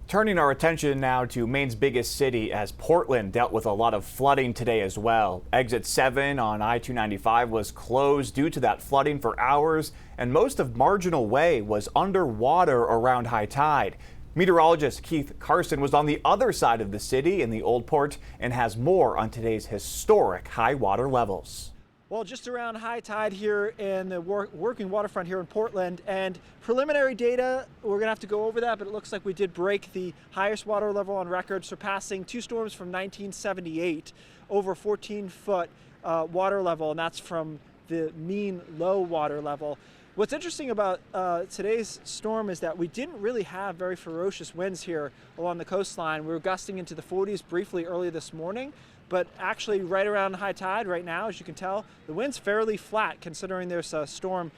Turning our attention now to Maine's biggest city, as Portland dealt with a lot of flooding today as well. Exit 7 on I-295 was closed due to that flooding for hours, and most of Marginal Way was underwater around high tide. Meteorologist Keith Carson was on the other side of the city in the Old Port and has more on today's historic high water levels. Well, just around high tide here in the working waterfront here in Portland, and preliminary data, we're gonna have to go over that, but it looks like we did break the highest water level on record, surpassing two storms from 1978, over 14-foot water level, and that's from the mean low water level. What's interesting about today's storm is that we didn't really have very ferocious winds here along the coastline. We were gusting into the 40s briefly early this morning, but actually right around high tide right now, as you can tell, the wind's fairly flat considering there's a storm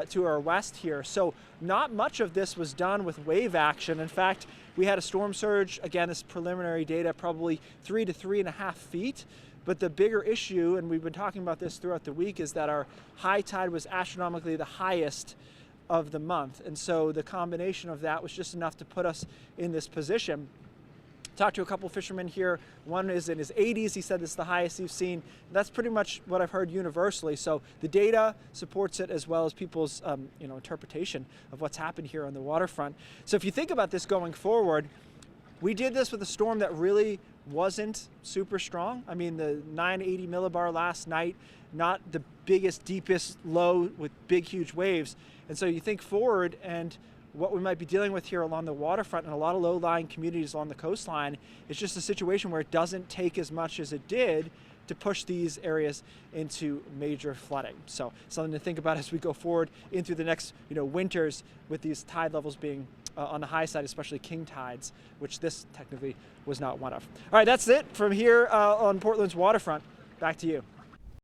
to our west here. So not much of this was done with wave action. In fact, we had a storm surge, again, this preliminary data, probably 3 to 3.5 feet. But the bigger issue, and we've been talking about this throughout the week, is that our high tide was astronomically the highest of the month. And so the combination of that was just enough to put us in this position. Talked to a couple fishermen here. One is in his 80s. He said this is the highest he's seen. That's pretty much what I've heard universally. So the data supports it, as well as people's interpretation of what's happened here on the waterfront. So if you think about this going forward, we did this with a storm that really wasn't super strong. I mean, the 980 millibar last night, not the biggest, deepest low with big, huge waves. And so you think forward, and what we might be dealing with here along the waterfront and a lot of low-lying communities along the coastline is just a situation where it doesn't take as much as it did to push these areas into major flooding. So something to think about as we go forward into the next winters, with these tide levels being on the high side, especially king tides, which this technically was not one of. All right, that's it from here on Portland's waterfront. Back to you.